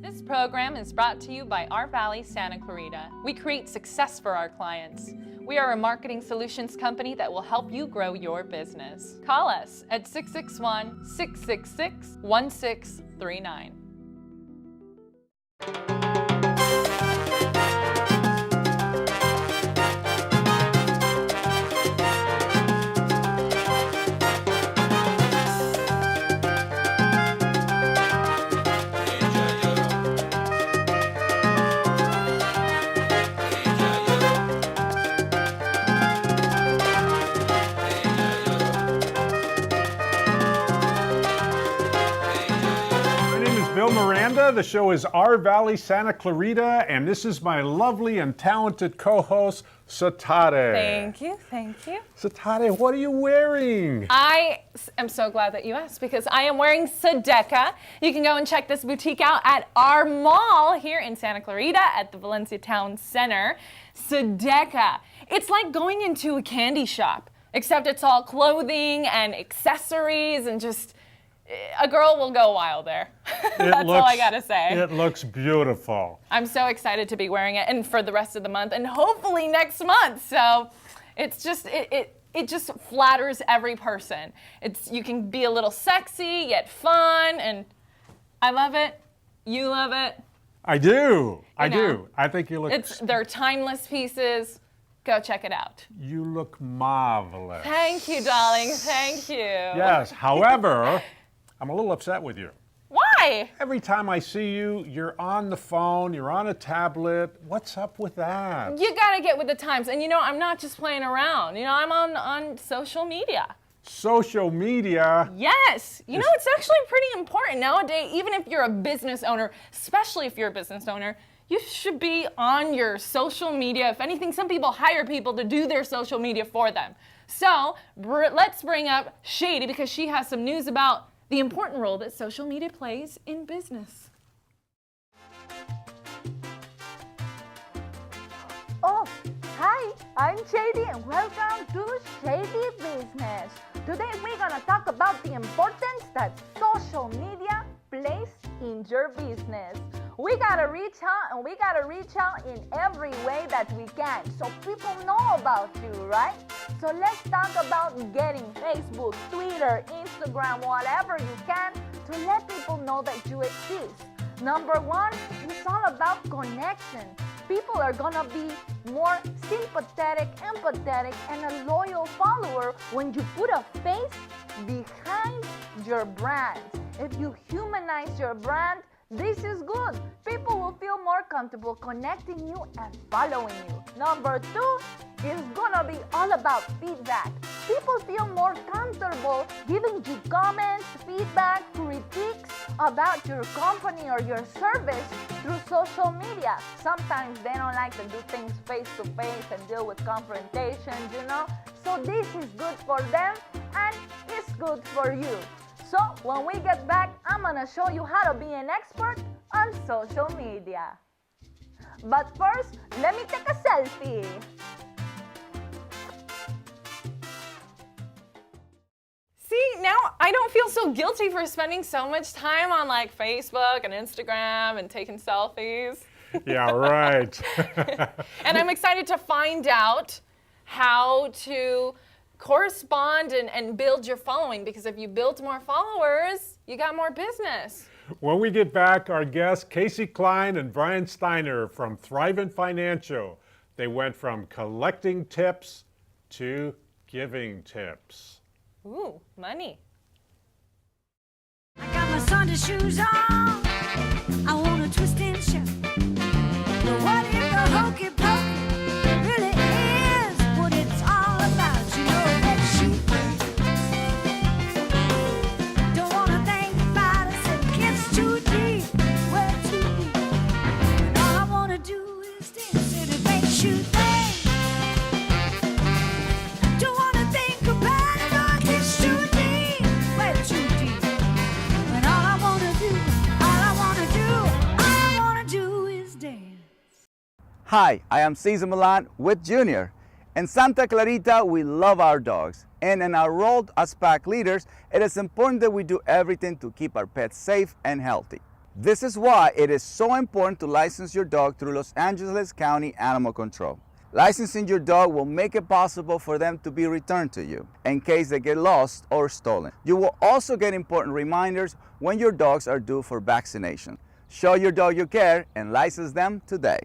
This program is brought to you by Our Valley Santa Clarita. We create success for our clients. We are a marketing solutions company that will help you grow your business. Call us at 661-666-1639. Miranda. The show is Our Valley Santa Clarita, and this is my lovely and talented co-host, Setareh. Thank you, thank you. Setareh, what are you wearing? I am so glad that you asked because I am wearing Sedeka. You can go and check this boutique out at our mall here in Santa Clarita at the Valencia Town Center. Sedeka. It's like going into a candy shop, except it's all clothing and accessories and just a girl will go wild there. That's all I gotta say. It looks beautiful. I'm so excited to be wearing it and for the rest of the month and hopefully next month. So it's just, it just flatters every person. You can be a little sexy yet fun, and I love it. You love it. I do. I do. I think you look... They're timeless pieces. Go check it out. You look marvelous. Thank you, darling. Thank you. Yes, however, I'm a little upset with you. Why? Every time I see you, you're on the phone, you're on a tablet. What's up with that? You gotta get with the times. And you know, I'm not just playing around. You know, I'm on social media. Social media? Yes. You know, it's actually pretty important nowadays, even if you're a business owner, especially if you're a business owner, you should be on your social media. If anything, some people hire people to do their social media for them. So let's bring up Shady because she has some news about the important role that social media plays in business. Oh, hi, I'm Shady and welcome to Shady Business. Today we're gonna talk about the importance that social media plays in your business. We gotta reach out and we gotta reach out in every way that we can so people know about you, right? So let's talk about getting Facebook, Twitter, Instagram, whatever you can to let people know that you exist. Number one, it's all about connection. People are gonna be more sympathetic, empathetic, and a loyal follower when you put a face behind your brand. If you humanize your brand, this is good. People will feel more comfortable connecting you and following you. Number two is gonna be all about feedback. People feel more comfortable giving you comments, feedback, critiques about your company or your service through social media. Sometimes they don't like to do things face to face and deal with confrontations, you know? So this is good for them and it's good for you. So when we get back, I'm gonna show you how to be an expert on social media. But first, let me take a selfie. See, now I don't feel so guilty for spending so much time on like Facebook and Instagram and taking selfies. Yeah, right. And I'm excited to find out how to correspond and build your following, because if you build more followers, you got more business. When we get back, our guests, Casey Klein and Brian Steiner from Thrivent Financial. They went from collecting tips to giving tips. Ooh, money. I got my Sunday shoes on. I want to twist and shout. But what if the hokey pokey really is what it's all about? You know that shoot. Don't want to think about it. It gets too deep, way too deep. And all I want to do is dance and it makes you think. Don't want to think about it. Oh, it gets too deep, way too deep. And all I want to do is dance. Hi, I am Cesar Milan with Junior. In Santa Clarita, we love our dogs. And in our role as pack leaders, it is important that we do everything to keep our pets safe and healthy. This is why it is so important to license your dog through Los Angeles County Animal Control. Licensing your dog will make it possible for them to be returned to you in case they get lost or stolen. You will also get important reminders when your dogs are due for vaccination. Show your dog you care and license them today.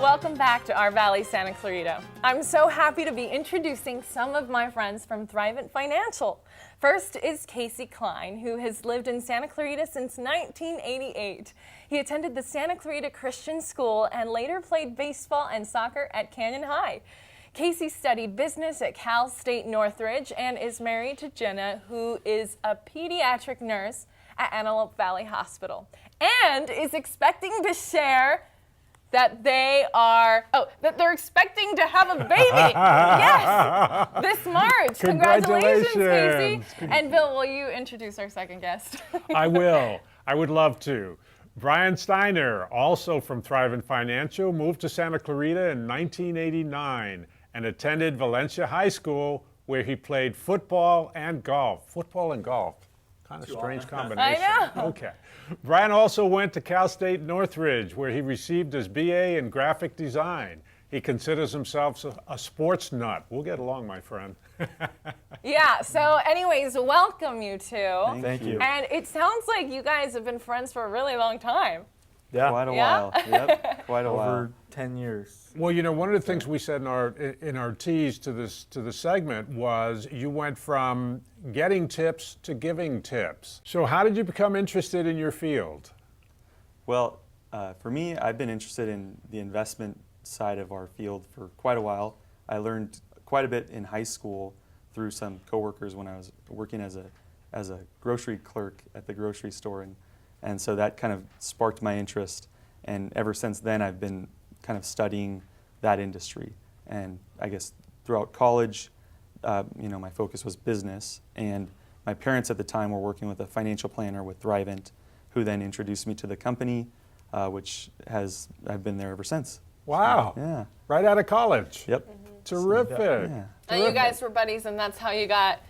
Welcome back to our Valley Santa Clarita. I'm so happy to be introducing some of my friends from Thrivent Financial. First is Casey Klein, who has lived in Santa Clarita since 1988. He attended the Santa Clarita Christian School and later played baseball and soccer at Canyon High. Casey studied business at Cal State Northridge and is married to Jenna, who is a pediatric nurse at Antelope Valley Hospital, and is expecting to share that they're expecting to have a baby. Yes, this March. Congratulations, Casey. And Bill, will you introduce our second guest? I will. I would love to. Brian Steiner, also from Thrivent Financial, moved to Santa Clarita in 1989 and attended Valencia High School, where he played football and golf. Football and golf. Kind of strange combination. I know. Okay. Brian also went to Cal State Northridge, where he received his BA in graphic design. He considers himself a sports nut. We'll get along, my friend. Yeah, so anyways, welcome you two. Thank you. And it sounds like you guys have been friends for a really long time. Yeah, Quite a Yeah? while. Yep, quite a while. over 10 years. Well, you know, one of the things we said in our tease to the segment was you went from getting tips to giving tips. So how did you become interested in your field? Well, for me, I've been interested in the investment side of our field for quite a while. I learned quite a bit in high school through some coworkers when I was working as a grocery clerk at the grocery store, and so that kind of sparked my interest. And ever since then, I've been kind of studying that industry. And I guess throughout college, my focus was business. And my parents at the time were working with a financial planner with Thrivent, who then introduced me to the company, I've been there ever since. Wow. Yeah. Right out of college. Yep. Terrific. Yeah. And you guys were buddies, and that's how you got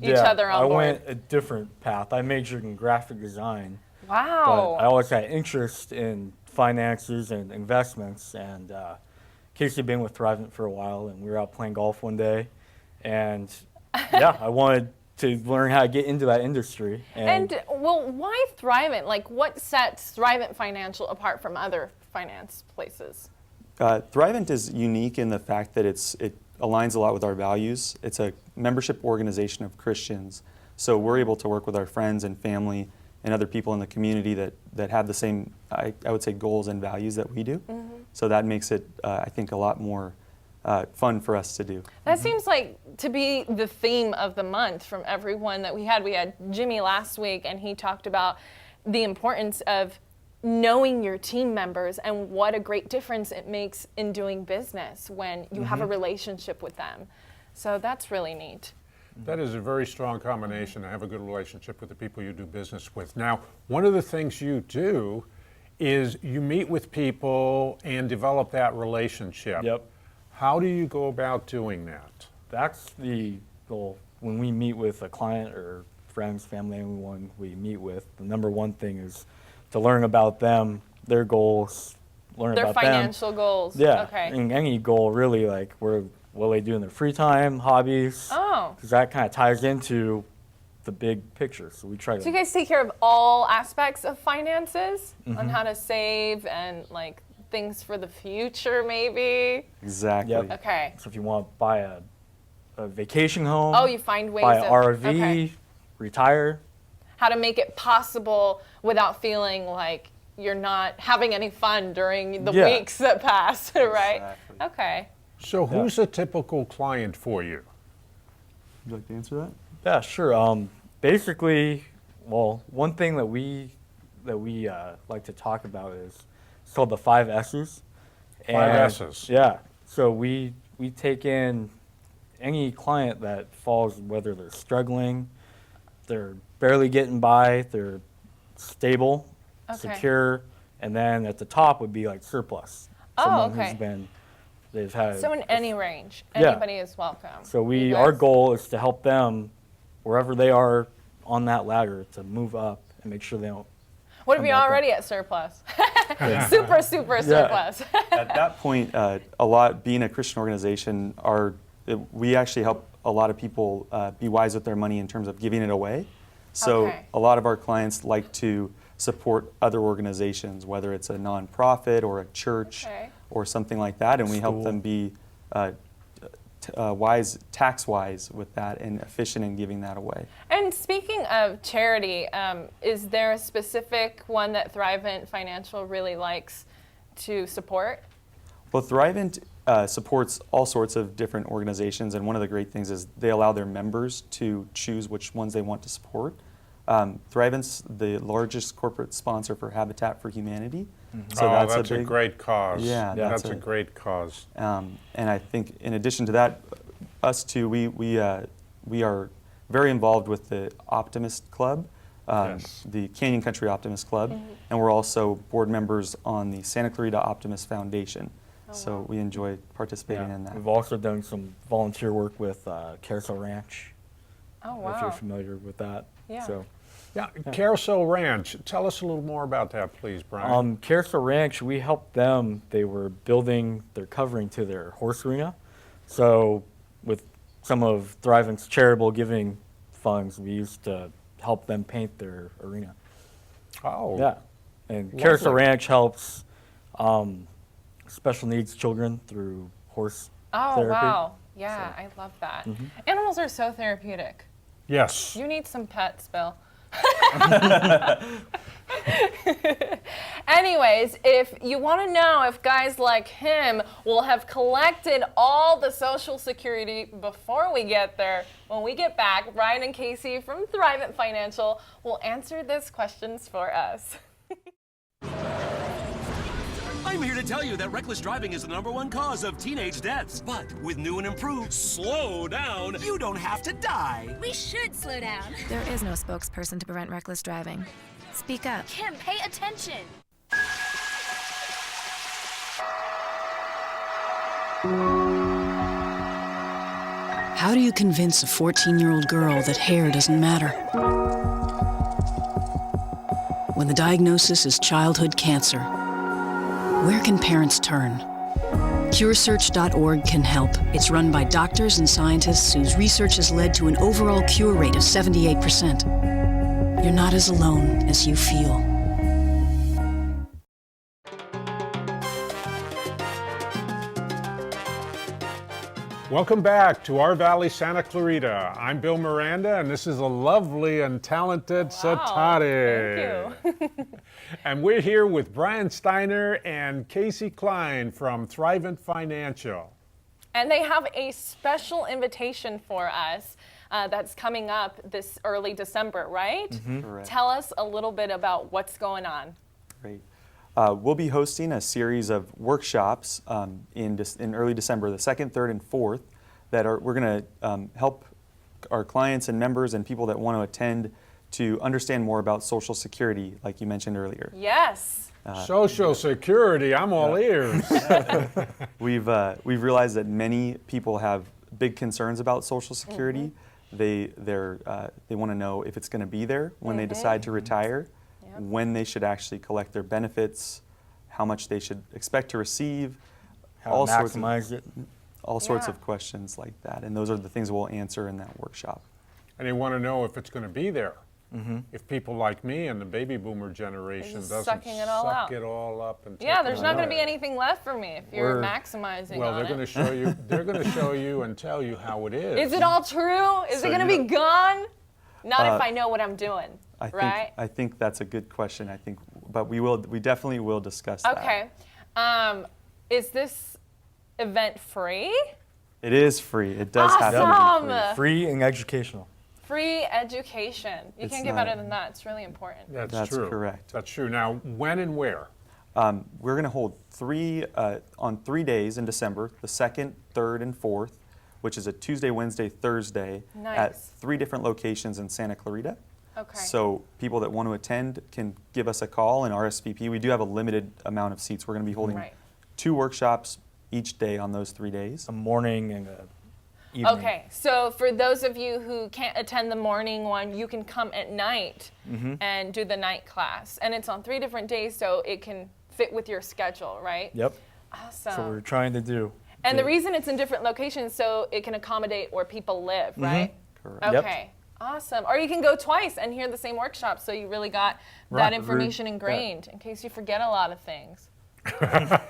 each other on I board. went a different path. I majored in graphic design, but Wow. I always had interest in finances and investments. And Casey had been with Thrivent for a while, and we were out playing golf one day, and yeah, I wanted to learn how to get into that industry. And well, why Thrivent? Like, what sets Thrivent Financial apart from other finance places? Thrivent is unique in the fact that it aligns a lot with our values. It's a membership organization of Christians, so we're able to work with our friends and family and other people in the community that have the same, I would say, goals and values that we do. Mm-hmm. So that makes it, I think, a lot more fun for us to do. That seems like to be the theme of the month from everyone that we had. We had Jimmy last week, and he talked about the importance of knowing your team members and what a great difference it makes in doing business when you have a relationship with them. So that's really neat. That is a very strong combination to have a good relationship with the people you do business with. Now, one of the things you do is you meet with people and develop that relationship. Yep. How do you go about doing that? that's the goal. When we meet with a client or friends, family, anyone we meet with, the number one thing is to learn about them, their goals, learn Their about financial goals. them. Yeah, Okay. and any goal really, like what they do in their free time, hobbies, Oh. because that kind of ties into the big picture. So we try to. So you guys take care of all aspects of finances on how to save and like things for the future, maybe. Exactly. Yep. Okay. So if you want to buy a vacation home, Oh, you find ways buy of an RV, okay. retire. How to make it possible without feeling like you're not having any fun during the Yeah. weeks that pass, right? Exactly. Okay. So who's a typical client for you? Would you like to answer that? Yeah, sure. Basically, well, one thing that we like to talk about is it's called the 5 S's. Five S's. Yeah. So we take in any client that falls, whether they're struggling, they're barely getting by, they're stable, Okay. secure, and then at the top would be like surplus. Oh, Someone okay. who's been They've had So in any range, Yeah. anybody is welcome. So You our guys- goal is to help them wherever they are on that ladder to move up and make sure they don't. What if come you're back up. already at surplus? Super surplus. At that point, a lot being a Christian organization, we actually help a lot of people be wise with their money in terms of giving it away. So Okay. a lot of our clients like to support other organizations, whether it's a nonprofit or a church Okay. or something like that, and we help them be wise, tax-wise with that and efficient in giving that away. And speaking of charity, is there a specific one that Thrivent Financial really likes to support? Well, Thrivent supports all sorts of different organizations, and one of the great things is they allow their members to choose which ones they want to support. Thrivent's the largest corporate sponsor for Habitat for Humanity. So that's a big, great cause. Yeah, that's that's a a- great cause. And I think in addition to that, us too, we are very involved with the Optimist Club, Yes. the Canyon Country Optimist Club, and we're also board members on the Santa Clarita Optimist Foundation. So we enjoy participating in that. We've also done some volunteer work with Carousel Ranch. Oh, If you're wow. familiar with that. Yeah. So, Yeah, Carousel Ranch. Tell us a little more about that, please, Brian. Carousel Ranch, we helped them. They were building their covering to their horse arena. So, with some of Thrivent's charitable giving funds, we used to help them paint their arena. Oh, Yeah. And Carousel Lovely. Ranch helps special needs children through horse Oh, therapy. wow. Yeah, I love that. Animals are so therapeutic. yes. You need some pets, Bill. Anyways, if you want to know if guys like him will have collected all the Social Security before we get there, when we get back, Ryan and Casey from Thrivent Financial will answer these questions for us. I'm here to tell you that reckless driving is the #1 cause of teenage deaths. But with new and improved Slow Down, you don't have to die. We should slow down. There is no spokesperson to prevent reckless driving. Speak up. Kim, pay attention. How do you convince a 14-year-old girl that hair doesn't matter? When the diagnosis is childhood cancer, where can parents turn? CureSearch.org can help. It's run by doctors and scientists whose research has led to an overall cure rate of 78%. You're not as alone as you feel. Welcome back to our Valley, Santa Clarita. I'm Bill Miranda, and this is a lovely and talented Setareh. Thank you. And we're here with Brian Steiner and Casey Klein from Thrivent Financial. And they have a special invitation for us that's coming up this early December, right? Correct. Tell us a little bit about what's going on. Great. We'll be hosting a series of workshops in early December, the 2nd, 3rd, and 4th, we're going to help our clients and members and people that want to attend to understand more about Social Security, like you mentioned earlier. Yes. Social Security, I'm all ears. We've realized that many people have big concerns about Social Security. They want to know if it's going to be there when they decide to retire, when they should actually collect their benefits, how much they should expect to receive, How to maximize it. all sorts Yeah. of questions like that. And those are the things we'll answer in that workshop. And they want to know if it's going to be there. If people like me and the baby boomer generation Just doesn't sucking it all suck out. it all up and Yeah, take there's it not going to away. be anything left for me if you're We're- maximizing Well, on they're it. going to show you. They're going to show you and tell you how it is. Is it all true? Is So it going to you- be gone? Not if I know what I'm doing, right? I think that's a good question. But we definitely will discuss that. Okay. Is this event free? It is free. It does have to be Awesome. free. Free and educational. Free education. You It's can't get not- better than that. It's really important. That's That's true. correct. That's true. Now, when and where? We're going to hold on 3 days in December, the 2nd, 3rd, and 4th, which is a Tuesday, Wednesday, Thursday at Nice. 3 different locations in Santa Clarita. Okay. So people that want to attend can give us a call and RSVP. We do have a limited amount of seats. We're going to be holding Right. 2 workshops each day on those 3 days. A morning and a evening. Okay, so for those of you who can't attend the morning one, you can come at night and do the night class. And it's on 3 different days, so it can fit with your schedule, right? Yep. Awesome. That's what we're trying to do. And the reason it's in different locations, so it can accommodate where people live, right? Correct. Okay. Awesome. Or you can go twice and hear the same workshop, so you really got that information ingrained in case you forget a lot of things. I'm just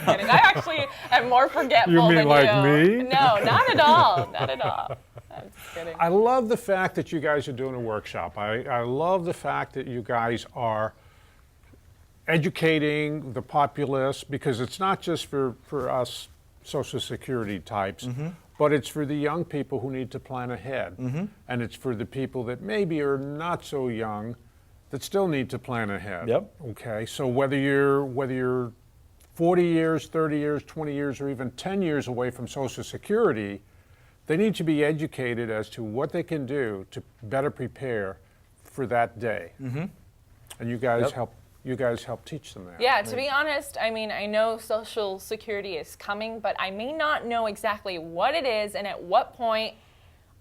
kidding. I actually am more forgetful You mean than like you. me? No, not at all. Not at all. I'm just kidding. I love the fact that you guys are doing a workshop. I love the fact that you guys are educating the populace, because it's not just for us Social Security types, but it's for the young people who need to plan ahead. And it's for the people that maybe are not so young that still need to plan ahead. Yep. Okay, so whether you're 40 years, 30 years, 20 years, or even 10 years away from Social Security, they need to be educated as to what they can do to better prepare for that day. And you guys help teach them that. Yeah, to be honest, I mean, I know Social Security is coming, but I may not know exactly what it is and at what point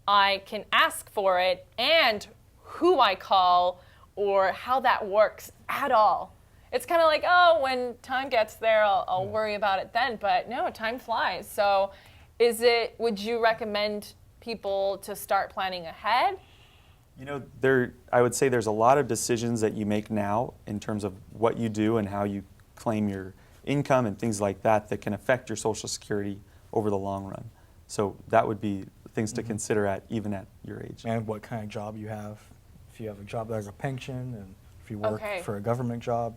I can ask for it and who I call or how that works at all. It's kind of like, oh, when time gets there, I'll worry about it then. But no, time flies. So would you recommend people to start planning ahead? You know, I would say there's a lot of decisions that you make now in terms of what you do and how you claim your income and things like that that can affect your Social Security over the long run. So that would be things to consider even at your age. And what kind of job you have. If you have a job that has a pension, and if you work Okay. for a government job.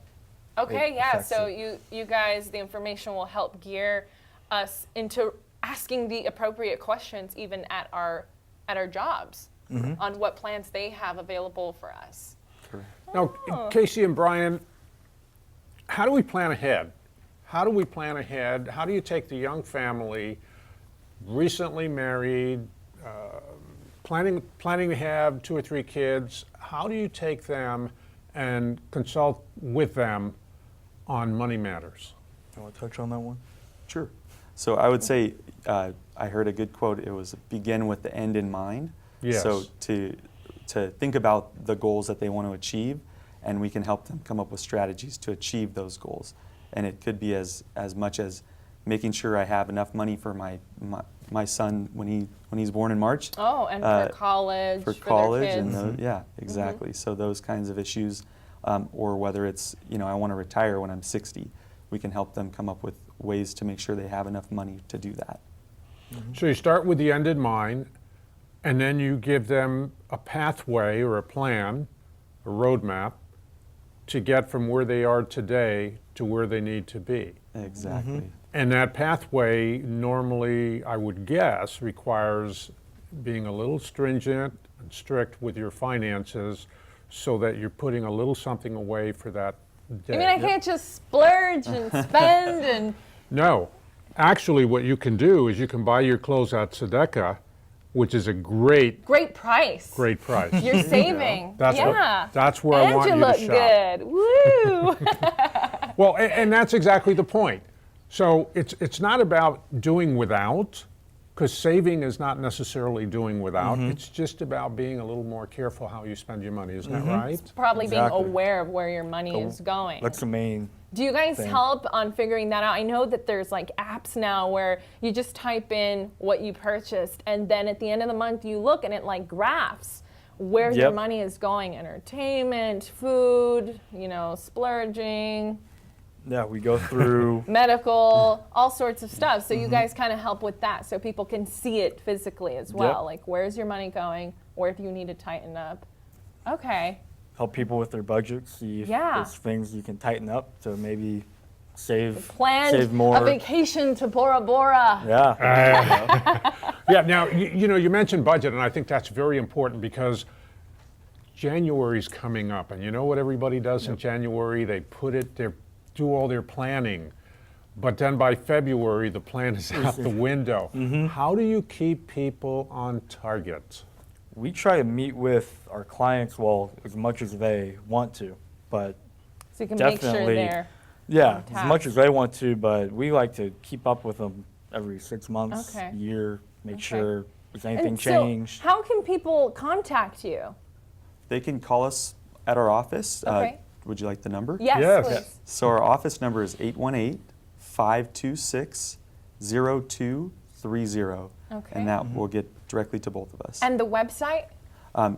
Okay, it yeah. affects So it. you guys, the information will help gear us into asking the appropriate questions even at our jobs on what plans they have available for us. Now, Casey and Brian, how do we plan ahead? How do we plan ahead? How do you take the young family, recently married, planning to have 2 or 3 kids? How do you take them and consult with them on money matters? You want to touch on that one? Sure. So I would say, I heard a good quote, it was begin with the end in mind. Yes. So to think about the goals that they want to achieve, and we can help them come up with strategies to achieve those goals. And it could be as much as making sure I have enough money for my son when he's born in March. Oh, and for college, for their college, kids. and yeah, exactly. So those kinds of issues, or whether it's I want to retire when I'm 60, we can help them come up with ways to make sure they have enough money to do that. So you start with the end in mind, and then you give them a pathway or a plan, a roadmap, to get from where they are today to where they need to be. Exactly. And that pathway normally, I would guess, requires being a little stringent and strict with your finances so that you're putting a little something away for that day. You mean I can't just splurge and spend and... No. Actually, what you can do is you can buy your clothes at Sedeka, which is a great price. Great price. You're saving. That's that's where I want you to shop. And you look good. Woo! Well, and that's exactly the point. So it's not about doing without, because saving is not necessarily doing without. It's just about being a little more careful how you spend your money. Isn't that right? Probably Exactly. being aware of where your money is going. That's the main. Do you guys thing. help on figuring that out? I know that there's like apps now where you just type in what you purchased, and then at the end of the month you look and it like graphs where your Yep. money is going. Entertainment, food, splurging, Yeah, we go through. medical, all sorts of stuff. So you guys kind of help with that so people can see it physically as well. Yep. Like where's your money going? Where do you need to tighten up? Okay. Help people with their budgets, see if Yeah. there's things you can tighten up to maybe save Planned more. a vacation to Bora Bora. Yeah. Yeah, now, you mentioned budget, and I think that's very important because January's coming up, and you know what everybody does in January? They do all their planning, but then by February, the plan is out the window. How do you keep people on target? We try to meet with our clients, as much as they want to, but So you can make sure definitely, they're Yeah, tasks. as much as they want to, but we like to keep up with them every 6 months, Okay. year, make Okay. sure if anything And changed. so how can people contact you? They can call us at our office. Okay. Would you like the number? Yes, Yes. please. So our office number is 818-526-0230. Okay. And that will get directly to both of us. And the website?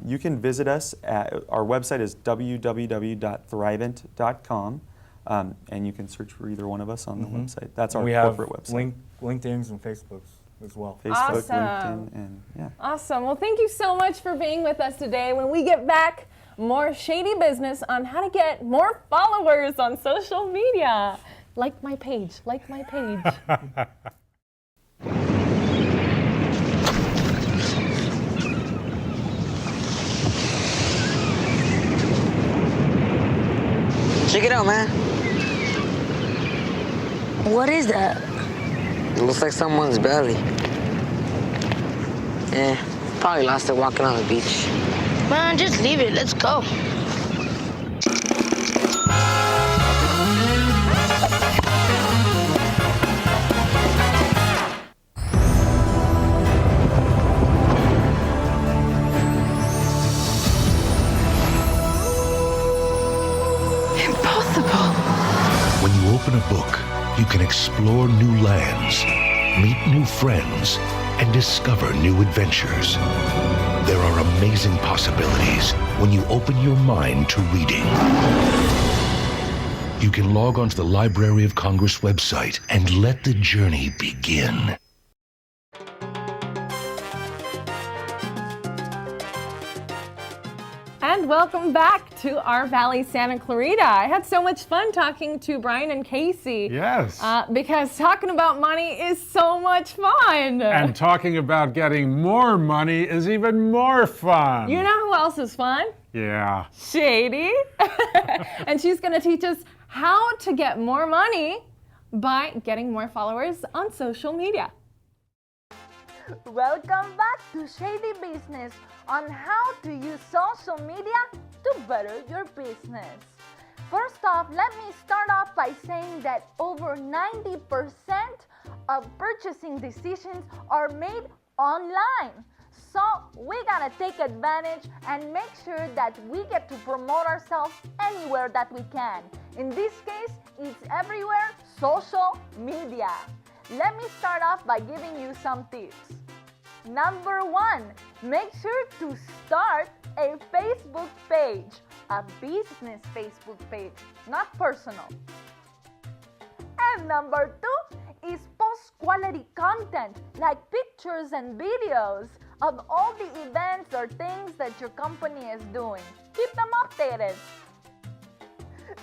You can visit us at, our website is www.thrivent.com, and you can search for either one of us on the website. That's our We have corporate website. LinkedIn's and Facebook's as well. Facebook, Awesome. LinkedIn, and yeah. Awesome. Well, thank you so much for being with us today. When we get back, more shady business on how to get more followers on social media. Like my page, like my page. Check it out, man. What is that? It looks like someone's belly. Yeah, probably lost it walking on the beach. Man, just leave it. Let's go. Impossible. When you open a book, you can explore new lands, meet new friends, and discover new adventures. There are amazing possibilities when you open your mind to reading. You can log onto the Library of Congress website and let the journey begin. And welcome back to our Valley Santa Clarita. I had so much fun talking to Brian and Casey. Yes. Because talking about money is so much fun. And talking about getting more money is even more fun. You know who else is fun? Yeah. Shady. And she's going to teach us how to get more money by getting more followers on social media. Welcome back to Shady Business on how to use social media to better your business. First off, let me start off by saying that over 90% of purchasing decisions are made online. So we gotta take advantage and make sure that we get to promote ourselves anywhere that we can. In this case, it's everywhere, social media. Let me start off by giving you some tips. Number 1, make sure to start a Facebook page, a business Facebook page, not personal. And number 2 is post quality content like pictures and videos of all the events or things that your company is doing. Keep them updated.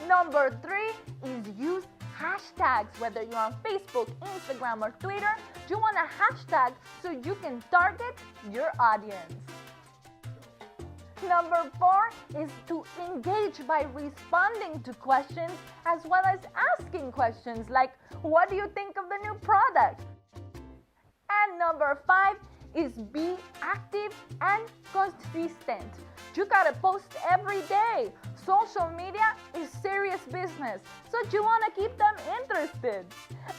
Number 3 is use hashtags, whether you're on Facebook, Instagram, or Twitter. You want a hashtag so you can target your audience. Number 4 is to engage by responding to questions as well as asking questions like, what do you think of the new product? And number 5 is be active and consistent. You gotta post every day. Social media is serious business, so you wanna keep them interested.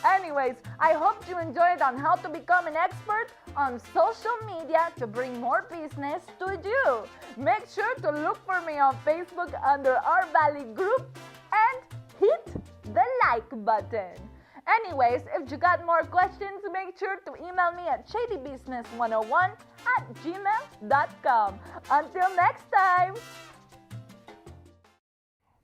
Anyways, I hope you enjoyed on how to become an expert on social media to bring more business to you. Make sure to look for me on Facebook under Our Valley Group and hit the like button. Anyways, if you got more questions, make sure to email me at shadybusiness101@gmail.com. Until next time!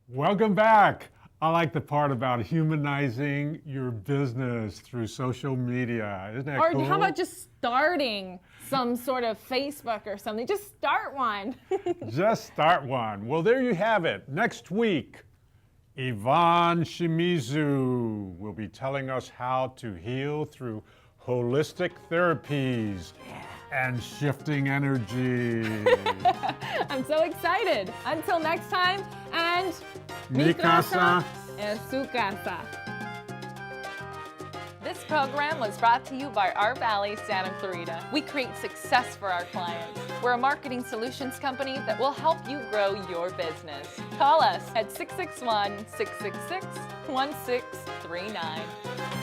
Welcome back. I like the part about humanizing your business through social media. Isn't that cool? Or how about just starting some sort of Facebook or something? Just start one. Just start one. Well, there you have it. Next week, Yvonne Shimizu will be telling us how to heal through holistic therapies and shifting energy. I'm so excited. Until next time, and Mi casa es su casa. This program was brought to you by Our Valley Santa Clarita. We create success for our clients. We're a marketing solutions company that will help you grow your business. Call us at 661-666-1639.